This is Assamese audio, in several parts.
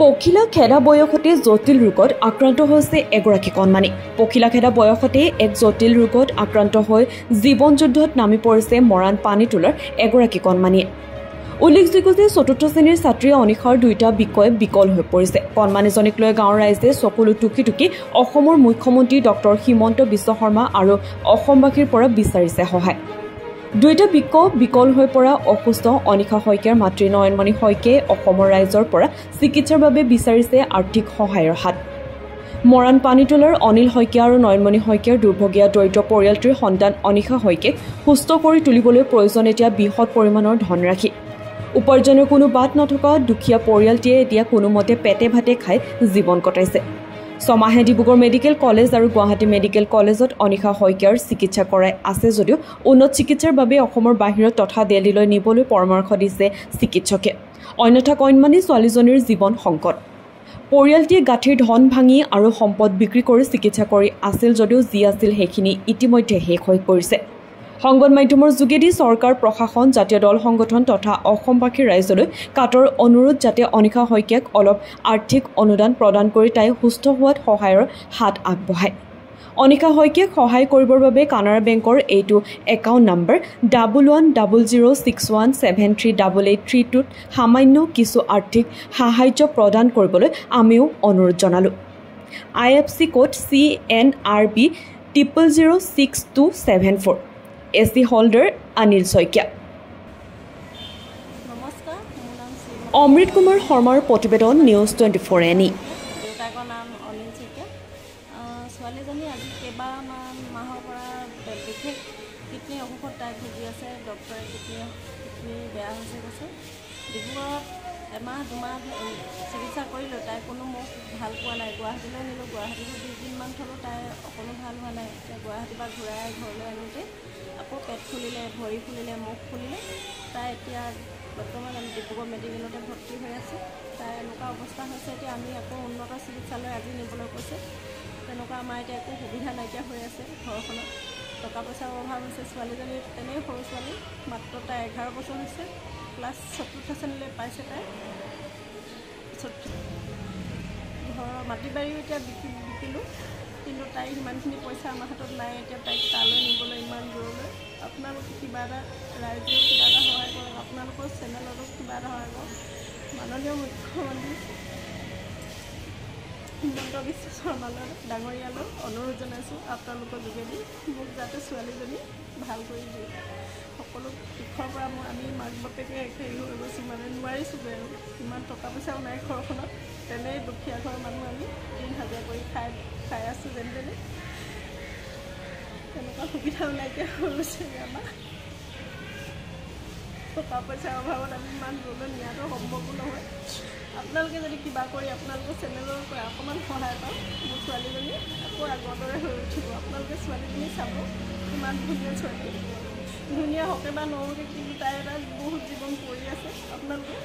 পখিলা খেদা বয়সতে জটিল ৰোগত আক্ৰান্ত হৈছে এগৰাকী কণমানি। পখিলা খেদা বয়সতে এক জটিল ৰোগত আক্ৰান্ত হৈ জীৱন যুদ্ধত নামি পৰিছে মৰাণ পানীতোলাৰ এগৰাকী কণমানিয়ে। উল্লেখযোগ্য যে চতুৰ্থ শ্ৰেণীৰ ছাত্ৰী অনিশাৰ দুটা বিষয় বিকল হৈ পৰিছে। কণমানিজনীক লৈ গাঁৱৰ ৰাইজে চকুলো টুকি টুকি অসমৰ মুখ্যমন্ত্ৰী ডক্টৰ হিমন্ত বিশ্ব শৰ্মা আৰু অসমবাসীৰ পৰা বিচাৰিছে সহায়। দুইটা বিকল হৈ পৰা অসুস্থ অনিশা শইকীয়াৰ মাতৃ নয়নমণি শইকীয়াই অসমৰ ৰাইজৰ পৰা চিকিৎসাৰ বাবে বিচাৰিছে আৰ্থিক সহায়ৰ হাত। মৰাণ পানীতোলাৰ অনিল শইকীয়া আৰু নয়নমণি শইকীয়াৰ দুৰ্ভগীয়া দৰিদ্ৰ পৰিয়ালটোৰ সন্তান অনিশা শইকীয়াক সুস্থ কৰি তুলিবলৈ প্ৰয়োজন এতিয়া বৃহৎ পৰিমাণৰ ধনৰাশি। উপাৰ্জনৰ কোনো বাট নথকা দুখীয়া পৰিয়ালটিয়ে এতিয়া কোনোমতে পেটে ভাতে খাই জীৱন কটাইছে। ছমাহে ডিব্ৰুগড় মেডিকেল কলেজ আৰু গুৱাহাটী মেডিকেল কলেজত অনিশা শইকীয়াৰ চিকিৎসা কৰাই আছে যদিও উন্নত চিকিৎসাৰ বাবে অসমৰ বাহিৰত তথা দিল্লীলৈ নিবলৈ পৰামৰ্শ দিছে চিকিৎসকে। অন্যথা কণমানি ছোৱালীজনীৰ জীৱন সংকট। পৰিয়ালটিয়ে গাঁঠিৰ ধন ভাঙি আৰু সম্পদ বিক্ৰী কৰি চিকিৎসা কৰি আছিল যদিও যি আছিল সেইখিনি ইতিমধ্যে শেষ হৈ পৰিছে। সংবাদ মাধ্যমৰ যোগেদি চৰকাৰ, প্ৰশাসন, জাতীয় দল সংগঠন তথা অসমবাসীৰ ৰাইজলৈ কাটৰ অনুৰোধ যাতে অনিশা শইকীয়াক অলপ আৰ্থিক অনুদান প্ৰদান কৰি তাই সুস্থ হোৱাত সহায়ৰ হাত আগবঢ়ায়। অনিশা শইকীয়াক সহায় কৰিবৰ বাবে কানাড়া বেংকৰ এইটো একাউণ্ট নম্বৰ 110617373832ত সামান্য কিছু আৰ্থিক সাহায্য প্ৰদান কৰিবলৈ আমিও অনুৰোধ জনালোঁ। IFC code CNRB 006274 AC holder Anil Saikia. Amrit Kumar শৰ্মাৰ প্ৰতিবেদন নিউজ 24 NE। দেউতাকৰ নাম অনিল শইকীয়া। ছোৱালীজনী আজি কেইবামান মাহৰ পৰা বিশেষ কিডনী অসুখত তাই ভুগি আছে। ডক্টৰে কিডনী বেয়া হৈছে কৈছে। ডিব্ৰুগড়ত এমাহ দুমাহ চিকিৎসা কৰিলোঁ, তাই কোনো মুখ ভাল পোৱা নাই। গুৱাহাটীলৈ নিলোঁ, গুৱাহাটীত 20 দিনমান থ'লোঁ, তাই অকণো ভাল হোৱা নাই। এতিয়া গুৱাহাটীৰ পৰা ঘূৰাই ঘৰলৈ আনোতে আকৌ পেট ফুলিলে, ভৰি ফুলিলে, মুখ ফুলিলে। তাই এতিয়া বৰ্তমান আমি ডিব্ৰুগড় মেডিকেলতে ভৰ্তি হৈ আছে। তাই এনেকুৱা অৱস্থা হৈছে, এতিয়া আমি আকৌ উন্নত চিকিৎসালয় আজি নিবলৈ কৈছে। তেনেকুৱা আমাৰ এতিয়া একো সুবিধা নাইকিয়া হৈ আছে ঘৰখনত। টকা পইচাৰ অভাৱ হৈছে। ছোৱালীজনী তেনেই সৰু ছোৱালী, মাত্ৰ তাই 11 বছৰ হৈছে। ক্লাছ 4ৰ্থ শ্ৰেণীলৈ পাইছে তাই। ঘৰৰ মাটি বাৰীও এতিয়া বিকিলোঁ, কিন্তু তাইৰ সিমানখিনি পইচা আমাৰ হাতত নাই। এতিয়া তাইক তালৈ নিবলৈ ইমান দূৰলৈ আপোনালোকে কিবা এটা, ৰাইজেও কিবা এটা সহায় কৰক, আপোনালোকৰ চেনেলতো কিবা এটা সহায় কৰক। মাননীয় মুখ্যমন্ত্ৰী হিমন্ত বিশ্ব শৰ্মালৈ ডাঙৰীয়ালৈ অনুৰোধ জনাইছোঁ আপোনালোকৰ যোগেদি মোক যাতে ছোৱালীজনী ভাল কৰি দিয়ে। সকলো দিশৰ পৰা আমি মাক বাপেকে হেৰি হৈ গৈছোঁ, মানে নোৱাৰিছোঁগৈ আৰু। ইমান টকা পইচাও নাই ঘৰখনত। তেনেই দুখীয়া ঘৰৰ মানুহ, আমি দিন হাজিৰা কৰি খাই আছোঁ যেন তেনে। তেনেকুৱা সুবিধাও নাইকিয়া হৈ গৈছে আমাৰ। টকা পইচাৰ অভাৱত আমি ইমান দূৰলৈ নিয়াটো সম্ভৱো নহয়। আপোনালোকে যদি কিবা কৰি আপোনালোকৰ চেনেলৰ পৰা অকণমান সহায় পাওঁ, মোৰ ছোৱালীজনী আকৌ আগৰ দৰে হৈ উঠিব। আপোনালোকে ছোৱালীজনী চাব, ইমান ধুনীয়া ছোৱালী, ধুনীয়া হকে বা নহওকে, কিন্তু তাই এটা বহুত জীৱন কৰি আছে। আপোনালোকে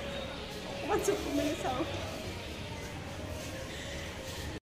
অকণমান চকু মেলি চাওক।